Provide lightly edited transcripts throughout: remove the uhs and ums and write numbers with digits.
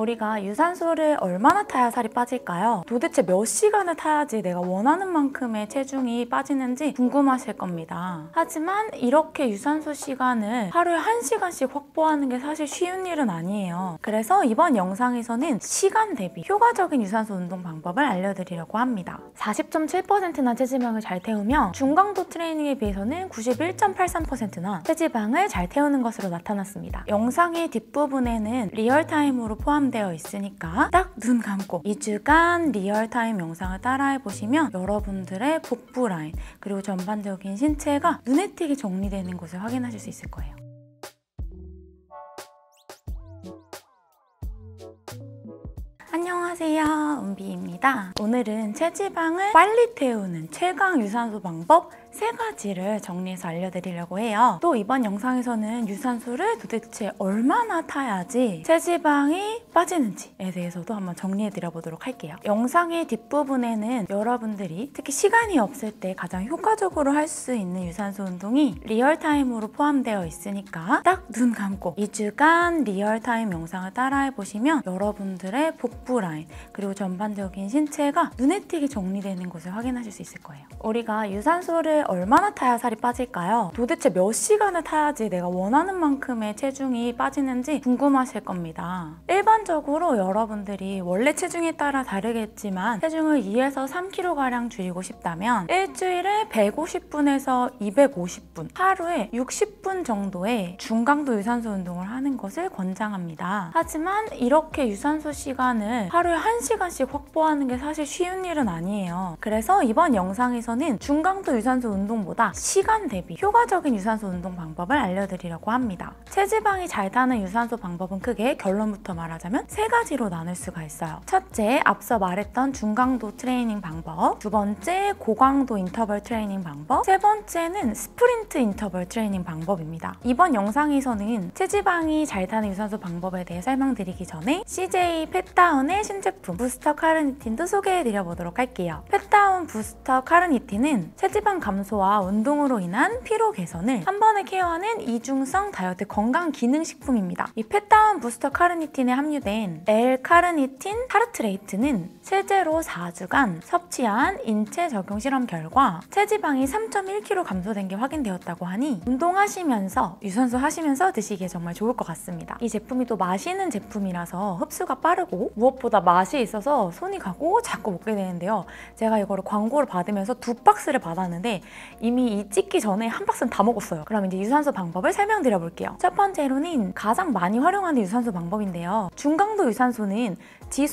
우리가 유산소를 얼마나 타야 살이 빠질까요? 도대체 몇 시간을 타야지 내가 원하는 만큼의 체중이 빠지는지 궁금하실 겁니다. 하지만 이렇게 유산소 시간을 하루에 1시간씩 확보하는 게 사실 쉬운 일은 아니에요. 그래서 이번 영상에서는 시간 대비 효과적인 유산소 운동 방법을 알려드리려고 합니다. 40.7%나 체지방을 잘 태우며 중강도 트레이닝에 비해서는 91.83%나 체지방을 잘 태우는 것으로 나타났습니다. 영상의 뒷부분에는 리얼타임으로 포함되어 있으니까 딱 눈 감고 2주간 리얼타임 영상을 따라해 보시면 여러분들의 복부 라인 그리고 전반적인 신체가 눈에 띄게 정리되는 것을 확인하실 수 있을 거예요. 안녕하세요, 은비입니다. 오늘은 체지방을 빨리 태우는 최강 유산소 방법 3가지를 정리해서 알려드리려고 해요. 또 이번 영상에서는 유산소를 도대체 얼마나 타야지 체지방이 빠지는지에 대해서도 한번 정리해드려 보도록 할게요. 영상의 뒷부분에는 여러분들이 특히 시간이 없을 때 가장 효과적으로 할 수 있는 유산소 운동이 리얼타임으로 포함되어 있으니까 딱 눈 감고 2주간 리얼타임 영상을 따라해 보시면 여러분들의 복부 라인 그리고 전반적인 신체가 눈에 띄게 정리되는 것을 확인하실 수 있을 거예요. 우리가 유산소를 얼마나 타야 살이 빠질까요? 도대체 몇 시간을 타야지 내가 원하는 만큼의 체중이 빠지는지 궁금하실 겁니다. 일반적으로 여러분들이 원래 체중에 따라 다르겠지만 체중을 2에서 3kg가량 줄이고 싶다면 일주일에 150분에서 250분, 하루에 60분 정도의 중강도 유산소 운동을 하는 것을 권장합니다. 하지만 이렇게 유산소 시간을 하루에 1시간씩 확보하는 게 사실 쉬운 일은 아니에요. 그래서 이번 영상에서는 중강도 유산소 운동보다 시간 대비 효과적인 유산소 운동 방법을 알려드리려고 합니다. 체지방이 잘 타는 유산소 방법은 크게 결론부터 말하자면 3가지로 나눌 수가 있어요. 첫째, 앞서 말했던 중강도 트레이닝 방법, 두 번째, 고강도 인터벌 트레이닝 방법, 세 번째는 스프린트 인터벌 트레이닝 방법입니다. 이번 영상에서는 체지방이 잘 타는 유산소 방법에 대해 설명드리기 전에 CJ 팻다운의 신제품 부스터 카르니틴도 소개해드려 보도록 할게요. 팻다운 부스터 카르니틴은 체지방 감소와 운동으로 인한 피로 개선을 한 번에 케어하는 이중성 다이어트 건강 기능 식품입니다. 이 팻다운 부스터 카르니틴에 함유된 L-카르니틴 타르트레이트는 실제로 4주간 섭취한 인체 적용 실험 결과 체지방이 3.1kg 감소된 게 확인되었다고 하니 운동하시면서 유산소 하시면서 드시기에 정말 좋을 것 같습니다. 이 제품이 또 마시는 제품이라서 흡수가 빠르고 무엇보다 맛이 있어서 손이 가고 자꾸 먹게 되는데요. 제가 이거를 광고를 받으면서 2박스를 받았는데 이미 이 찍기 전에 한 박스는 다 먹었어요. 그럼 이제 유산소 방법을 설명드려 볼게요. 첫 번째로는 가장 많이 활용하는 유산소 방법인데요. 중강도 유산소는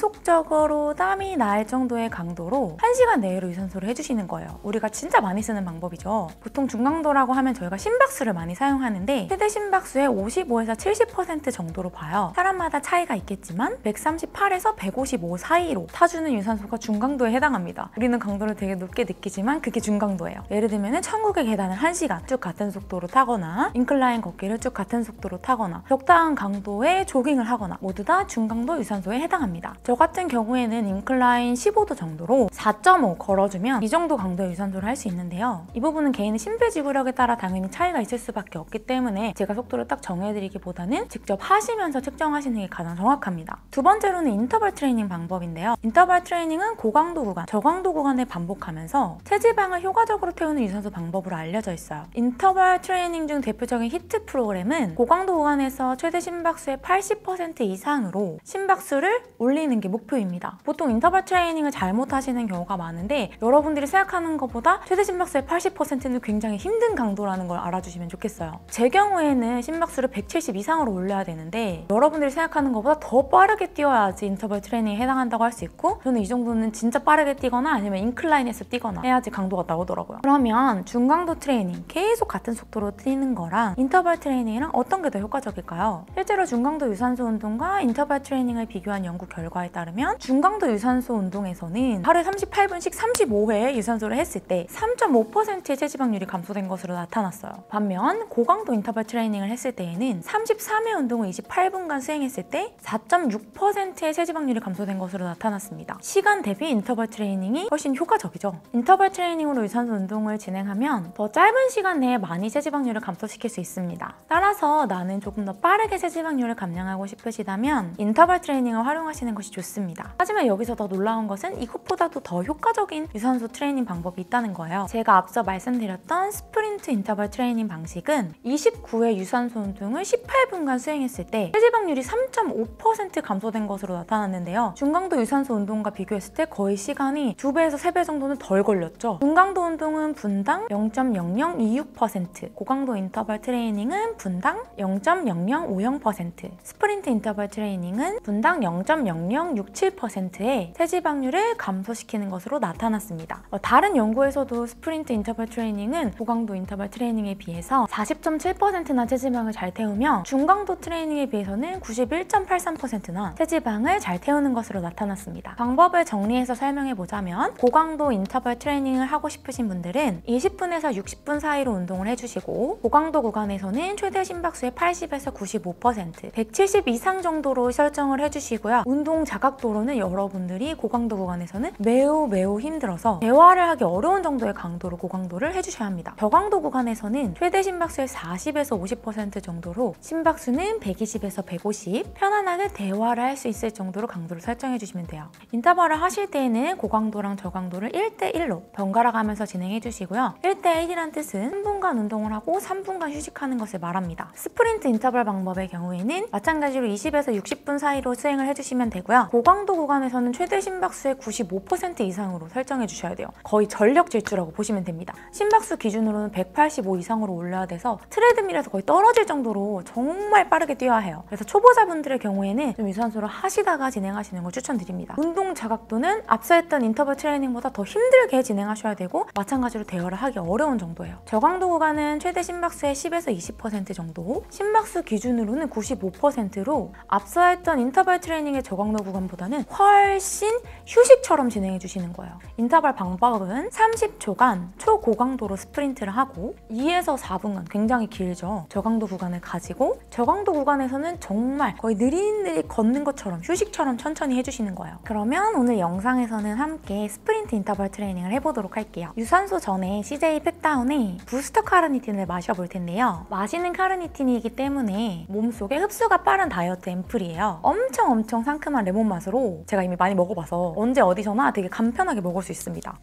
지속적으로 땀이 날 정도의 강도로 1시간 내로 유산소를 해주시는 거예요. 우리가 진짜 많이 쓰는 방법이죠. 보통 중강도라고 하면 저희가 심박수를 많이 사용하는데 최대 심박수의 55에서 70% 정도로 봐요. 사람마다 차이가 있겠지만 138에서 155 사이로 타주는 유산소가 중강도에 해당합니다. 우리는 강도를 되게 높게 느끼지만 그게 중강도예요. 예를 들면 천국의 계단을 1시간 쭉 같은 속도로 타거나 인클라인 걷기를 쭉 같은 속도로 타거나 적당한 강도의 조깅을 하거나 모두 다 중강도 유산소에 해당합니다. 저 같은 경우에는 인클라인 15도 정도로 4.5 걸어주면 이 정도 강도의 유산소를 할 수 있는데요. 이 부분은 개인의 심폐지구력에 따라 당연히 차이가 있을 수밖에 없기 때문에 제가 속도를 딱 정해드리기보다는 직접 하시면서 측정하시는 게 가장 정확합니다. 두 번째로는 인터벌 트레이닝 방법인데요. 인터벌 트레이닝은 고강도 구간, 저강도 구간을 반복하면서 체지방을 효과적으로 태우는 유산소 방법으로 알려져 있어요. 인터벌 트레이닝 중 대표적인 히트 프로그램은 고강도 구간에서 최대 심박수의 80% 이상으로 심박수를 올리는 게 목표입니다. 보통 인터벌 트레이닝을 잘못하시는 경우가 많은데 여러분들이 생각하는 것보다 최대 심박수의 80%는 굉장히 힘든 강도라는 걸 알아주시면 좋겠어요. 제 경우에는 심박수를 170 이상으로 올려야 되는데 여러분들이 생각하는 것보다 더 빠르게 뛰어야지 인터벌 트레이닝에 해당한다고 할 수 있고 저는 이 정도는 진짜 빠르게 뛰거나 아니면 인클라인에서 뛰거나 해야지 강도가 나오더라고요. 그러면 중강도 트레이닝 계속 같은 속도로 뛰는 거랑 인터벌 트레이닝이랑 어떤 게 더 효과적일까요? 실제로 중강도 유산소 운동과 인터벌 트레이닝을 비교한 연구 결과에 따르면 중강도 유산소 운동에서는 하루에 38분씩 35회 유산소를 했을 때 3.5%의 체지방률이 감소된 것으로 나타났어요. 반면 고강도 인터벌 트레이닝을 했을 때에는 33회 운동을 28분간 수행했을 때 4.6%의 체지방률이 감소된 것으로 나타났습니다. 나타났습니다. 시간 대비 인터벌 트레이닝이 훨씬 효과적이죠. 인터벌 트레이닝으로 유산소 운동을 진행하면 더 짧은 시간 내에 많이 체지방률을 감소시킬 수 있습니다. 따라서 나는 조금 더 빠르게 체지방률을 감량하고 싶으시다면 인터벌 트레이닝을 활용하시는 것이 좋습니다. 하지만 여기서 더 놀라운 것은 이것보다도 더 효과적인 유산소 트레이닝 방법이 있다는 거예요. 제가 앞서 말씀드렸던 스프린트 인터벌 트레이닝 방식은 29회 유산소 운동을 18분간 수행했을 때 체지방률이 3.5% 감소된 것으로 나타났는데요. 중강도 유산소 운동과 비교했을 때 거의 시간이 2배에서 3배 정도는 덜 걸렸죠. 중강도 운동은 분당 0.0026%, 고강도 인터벌 트레이닝은 분당 0.0050%, 스프린트 인터벌 트레이닝은 분당 0.0067%의 체지방률을 감소시키는 것으로 나타났습니다. 다른 연구에서도 스프린트 인터벌 트레이닝은 고강도 인터벌 트레이닝에 비해서 40.7%나 체지방을 잘 태우며 중강도 트레이닝에 비해서는 91.83%나 체지방을 잘 태우는 것으로 나타났습니다. 방법을 정리해서 설명해보자면 고강도 인터벌 트레이닝을 하고 싶으신 분들은 20분에서 60분 사이로 운동을 해주시고 고강도 구간에서는 최대 심박수의 80에서 95%, 170 이상 정도로 설정을 해주시고요. 운동 자각도로는 여러분들이 고강도 구간에서는 매우 힘들어서 대화를 하기 어려운 정도의 강도로 고강도를 해주셔야 합니다. 저강도 구간에서는 최대 심박수의 40에서 50% 정도로 심박수는 120에서 150, 편안하게 대화를 할 수 있을 정도로 강도를 설정해 주시면 돼요. 인터벌을 하실 때에는 고강도랑 저강도를 1대1로 번갈아 가면서 진행해 주시고요. 1대1이란 뜻은 3분간 운동을 하고 3분간 휴식하는 것을 말합니다. 스프린트 인터벌 방법의 경우에는 마찬가지로 20에서 60분 사이로 수행을 해주시면 되고요. 고강도 구간에서는 최대 심박수의 95% 이상으로 설정해 주셔야 돼요. 거의 전력 질주라고 보시면 됩니다. 심박수 기준으로는 185 이상으로 올려야 돼서 트레드밀에서 거의 떨어질 정도로 정말 빠르게 뛰어야 해요. 그래서 초보자분들의 경우에는 좀 유산소를 하시다가 진행하시는 걸 추천드립니다. 운동 자각도는 앞서 했던 인터벌 트레이닝보다 더 힘들게 진행하셔야 되고 마찬가지로 대화를 하기 어려운 정도예요. 저강도 구간은 최대 심박수의 10에서 20% 정도, 심박수 기준으로는 95%로 앞서 했던 인터벌 트레이닝의 저강도 구간보다는 훨씬 휴식처럼 진행해 주시는 거예요. 인터벌 방법은 30초간 초고강도로 스프린트를 하고 2에서 4분간 굉장히 길죠. 저강도 구간을 가지고 저강도 구간에서는 정말 거의 느릿느릿 걷는 것처럼 휴식처럼 천천히 해주시는 거예요. 그러면 오늘 영상에서는 함께 스프린트 인터벌 트레이닝을 해보도록 할게요. 유산소 전에 CJ 팩다운에 부스터 카르니틴을 마셔볼 텐데요. 마시는 카르니틴이기 때문에 몸속에 흡수가 빠른 다이어트 앰플이에요. 엄청 상큼한 레몬 맛으로 제가 이미 많이 먹어봐서 언제 어디서나 되게 간편하게 먹을 수 있습니다.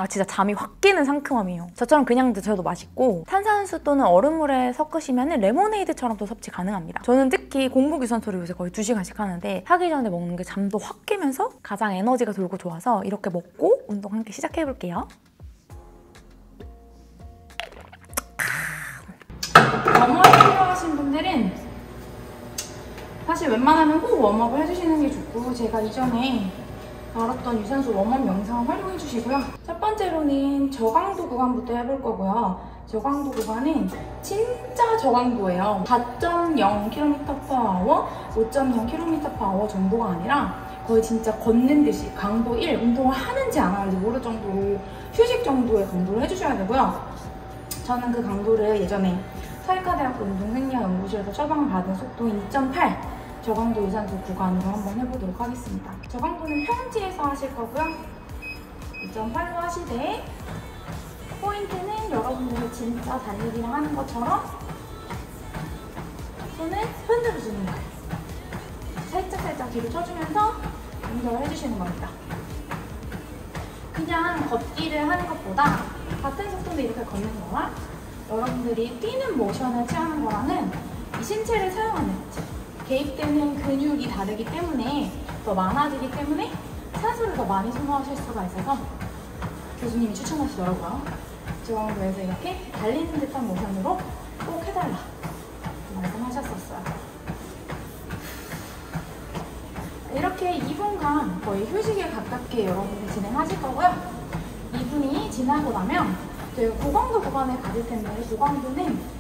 진짜 잠이 확 깨는 상큼함이에요. 저처럼 그냥 드셔도 맛있고 탄산수 또는 얼음물에 섞으시면 레모네이드처럼 또 섭취 가능합니다. 저는 특히 공복 유산소를 요새 거의 2시간씩 하는데 하기 전에 먹는 게 잠도 확 깨면서 가장 에너지가 돌고 좋아서 이렇게 먹고 운동 함께 시작해볼게요. 웜업이 필요하신 분들은 사실 웬만하면 꼭 웜업을 해주시는 게 좋고 제가 이전에 다뤘던 유산소 웜업 영상 활용해 주시고요. 첫 번째로는 저강도 구간부터 해볼 거고요. 저강도 구간은 진짜 저강도예요. 4.0km/h, 5.0km/h 정도가 아니라 거의 진짜 걷는 듯이 강도 1, 운동을 하는지 안 하는지 모를 정도로 휴식 정도의 강도를 해주셔야 되고요. 저는 그 강도를 예전에 사회과대학교 운동생리학연구실에서 처방을 받은 속도인 2.8 저강도 유산소 구간으로 한번 해보도록 하겠습니다. 저강도는 평지에서 하실 거고요. 2.8로 하시되 포인트는 여러분들이 진짜 달리기를 하는 것처럼 손을 흔들어 주는 거예요. 살짝 뒤로 쳐주면서 운동을 해주시는 겁니다. 그냥 걷기를 하는 것보다 같은 속도로 이렇게 걷는 거와 여러분들이 뛰는 모션을 취하는 거랑은 이 신체를 사용하는 개입되는 근육이 다르기 때문에 더 많아지기 때문에 산소를 더 많이 소모하실 수가 있어서 교수님이 추천하시더라고요. 저강도에서 이렇게 달리는 듯한 모션으로 꼭 해달라 말씀하셨었어요. 이렇게 2분간 거의 휴식에 가깝게 여러분이 진행하실 거고요. 2분이 지나고 나면 저희가 고강도 구간에 가실 텐데 고강도는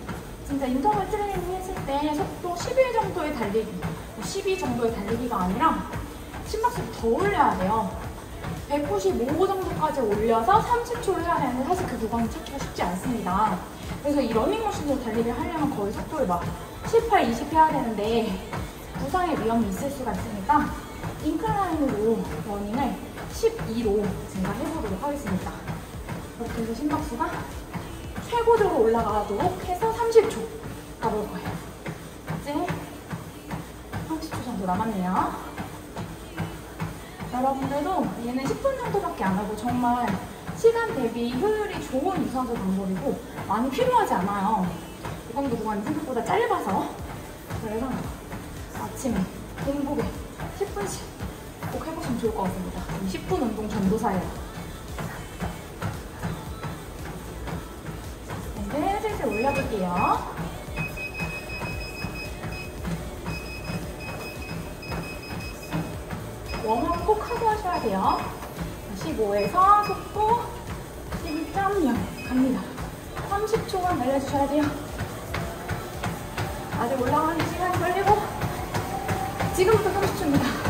진짜 인터벌 트레이닝 했을 때 속도 11 정도의 달리기, 12 정도의 달리기가 아니라 심박수를 더 올려야 돼요. 195 정도까지 올려서 30초를 해야 되는데 사실 그 구간이 찾기가 쉽지 않습니다. 그래서 이 러닝머신으로 달리기를 하려면 거의 속도를 막 18, 20 해야 되는데 부상의 위험이 있을 수가 있으니까 인클라인으로 러닝을 12로 증가해보도록 하겠습니다. 이렇게 해서 심박수가 최고적으로 올라가도록 해서 30초 가볼 거예요. 이제 30초 정도 남았네요. 여러분들도 얘는 10분 정도밖에 안 하고 정말 시간 대비 효율이 좋은 유산소 방법이고 많이 필요하지 않아요. 이정도 구간이 생각보다 짧아서. 그래서 아침에 공복에 10분씩 꼭 해보시면 좋을 것 같습니다. 10분 운동 전도사예요. 이제 슬슬 올려볼게요. 웜업 꼭 하고 하셔야 돼요. 15에서 속도 1.0 갑니다. 30초만 날려주셔야 돼요. 아직 올라가는 시간이 걸리고 지금부터 30초입니다.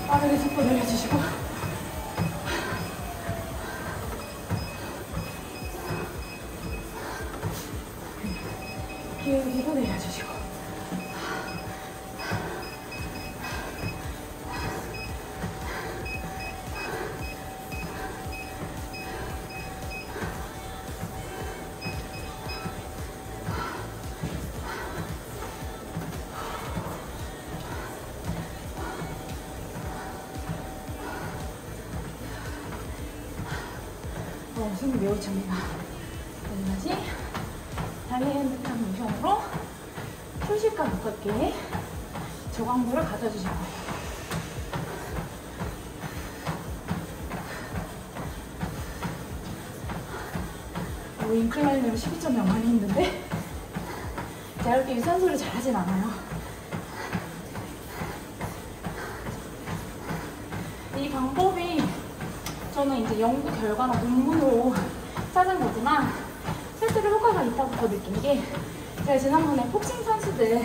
빠르게 속도 내려주시고 기울기도 내려주시고 숨이 매우 찹니다. 다시 달리는 듯한 모션으로 휴식과 가깝게 저강도를 가져주실 거예요. 인클라인으로 12.0 많이 힘든데 제가 이렇게 유산소를 잘하진 않아요. 이 방법이 저는 이제 연구 결과나 논문으로 찾은 거지만 실제로 효과가 있다고 더 느낀 게 제가 지난번에 복싱 선수들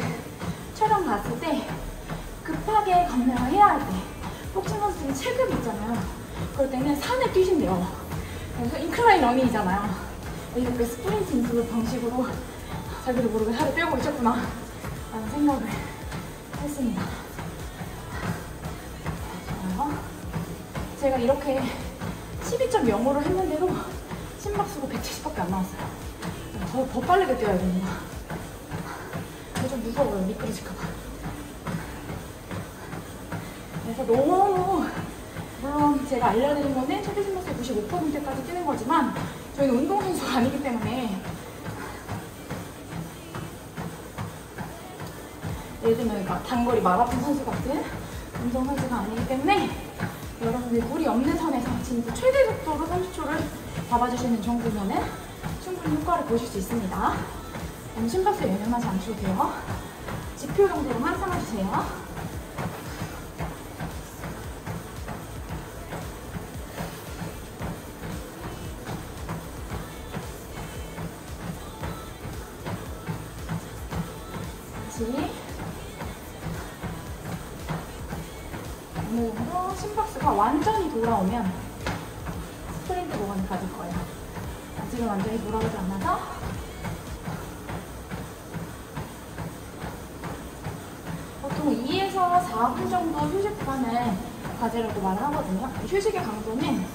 촬영 갔을 때 급하게 감량을 해야 할 때 복싱 선수들이 체급이 있잖아요. 그럴 때는 산을 뛰신대요. 그래서 인클라인 러닝이잖아요. 이렇게 스프린트 인터벌 방식으로 자기도 모르게 살을 빼고 있었구나 라는 생각을 했습니다. 좋아요. 제가 이렇게 12.0으로 했는데도 심박수가 170밖에 안 나왔어요. 더 빠르게 뛰어야 됩니다. 이게 좀 무서워요. 미끄러질까봐. 그래서 너무 물론 제가 알려드린 거는 최대 심박수 95%까지 뛰는 거지만 저희는 운동선수가 아니기 때문에 예를 들면 단거리 마라톤 선수 같은 운동선수가 아니기 때문에 여러분들 무리 없는 선에서 진짜 최대 속도로 30초를 잡아주시는 정도면은 충분히 효과를 보실 수 있습니다. 너무 심박수에 연연하지 않으셔도 돼요. 지표 정도로만 삼아주세요. 어느 정도 심박수가 완전히 돌아오면 스프린트 구간을 가질 거예요. 아직은 완전히 돌아오지 않아서 보통 2에서 4분 정도 휴식 구간을 가지라고 말을 하거든요. 휴식의 강도는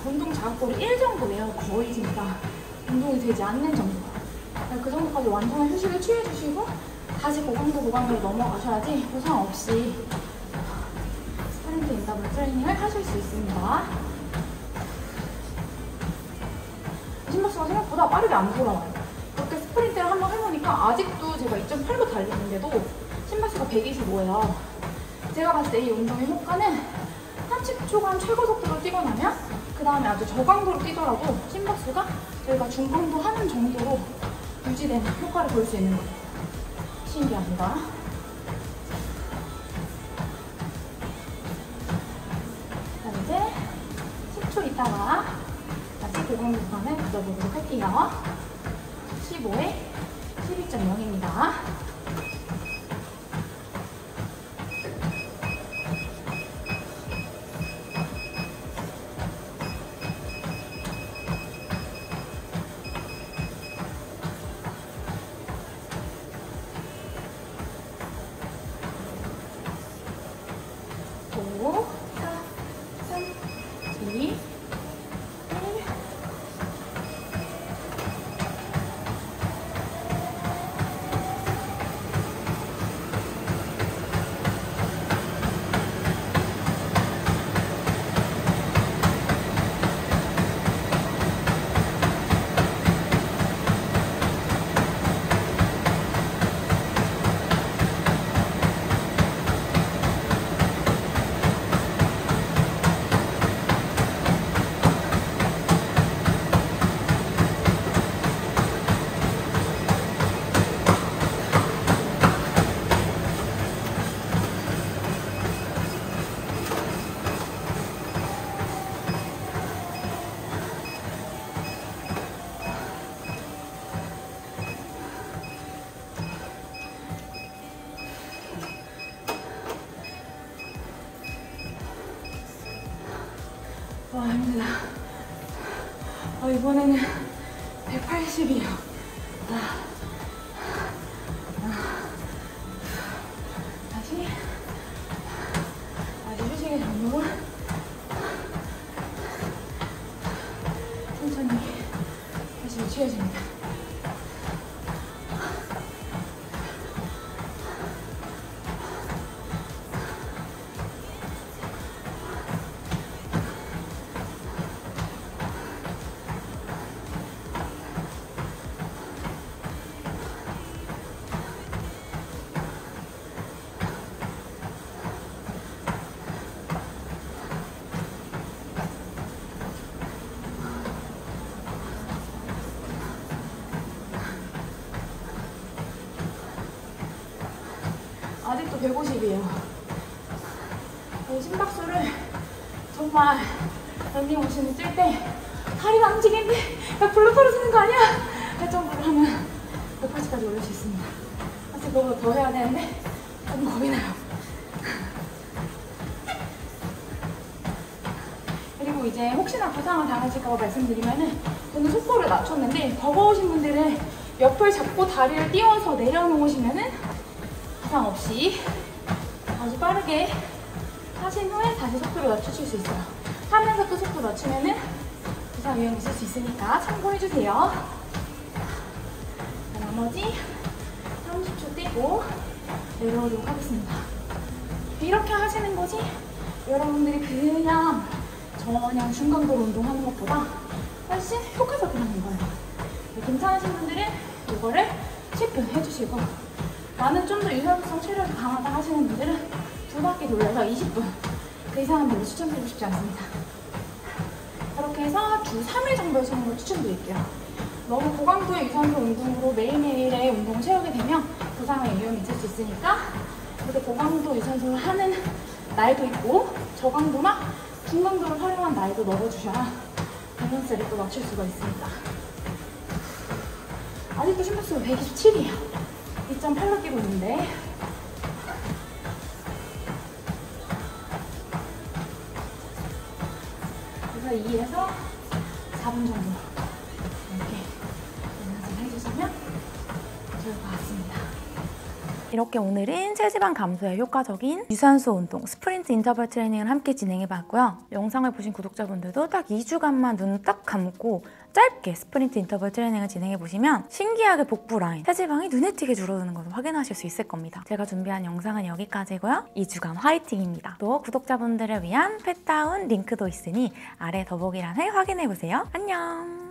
운동 자극도를 1 정도예요. 거의 진짜 운동이 되지 않는 정도. 그 정도까지 완전한 휴식을 취해주시고 다시 고강도 구간으로 넘어가셔야지 부상 없이 스프린트 인터벌 트레이닝을 하실 수 있습니다. 심박수가 생각보다 빠르게 안 돌아와요. 그렇게 스프린트를 한번 해보니까 아직도 제가 2.8로 달리는데도 심박수가 125예요. 제가 봤을 때 이 운동의 효과는 30초간 최고 속도로 뛰고 나면 그 다음에 아주 저강도로 뛰더라도 심박수가 저희가 중강도 하는 정도로 유지되는 효과를 볼 수 있는 거예요. 신기합니다. 자, 이제 10초 있다가 다시 고강 구간을 가져보도록 할게요. 15에 12.0입니다. 와, 힘들다. 이번에는 180이에요. 다시 휴식의 정도로 천천히 다시 유치해줍니다. 아직도 150이에요. 심박수를 정말 런닝머신을 뛸 때 다리가 움직이는데 나 불러 떨어지는 거 아니야? 할 정도로 하면 180까지 올릴 수 있습니다. 사실 그거보다 더 해야 되는데 조금 겁이 나요. 그리고 이제 혹시나 부상을 당하실까 봐 말씀드리면은 저는 속도를 낮췄는데 버거우신 분들은 옆을 잡고 다리를 띄워서 내려놓으시면은 부상 없이 아주 빠르게 하신 후에 다시 속도를 낮추실 수 있어요. 하면서 또 속도 낮추면은 부상 위험이 있을 수 있으니까 참고해주세요. 자, 나머지 30초 떼고 내려오도록 하겠습니다. 이렇게 하시는 거지 여러분들이 그냥 중강도로 운동하는 것보다 훨씬 효과적이라는 거예요. 괜찮으신 분들은 이거를 10분 해주시고 나는 좀 더 유산성 체력이 강하다 하시는 분들은 2바퀴 돌려서 20분 그 이상은 별로 추천드리고 싶지 않습니다. 그렇게 해서 주 3회 정도 하시는 걸 추천드릴게요. 너무 고강도의 유산소 운동으로 매일매일의 운동을 채우게 되면 부상의 위험이 있을 수 있으니까 이렇게 고강도 유산소를 하는 날도 있고 저강도나 중강도를 활용한 날도 넣어주셔야 밸런스를 또 맞출 수가 있습니다. 아직도 심박수가 127이에요. 2.8로 뛰고 있는데 그래서 2에서 4분 정도 이렇게 연습을 해주시면 좋을 것 같습니다. 이렇게 오늘은 체지방 감소에 효과적인 유산소 운동, 스프린트 인터벌 트레이닝을 함께 진행해봤고요. 영상을 보신 구독자분들도 딱 2주간만 눈 딱 감고 짧게 스프린트 인터벌 트레이닝을 진행해보시면 신기하게 복부 라인, 체지방이 눈에 띄게 줄어드는 것을 확인하실 수 있을 겁니다. 제가 준비한 영상은 여기까지고요. 2주간 화이팅입니다. 또 구독자분들을 위한 펫다운 링크도 있으니 아래 더보기란을 확인해보세요. 안녕!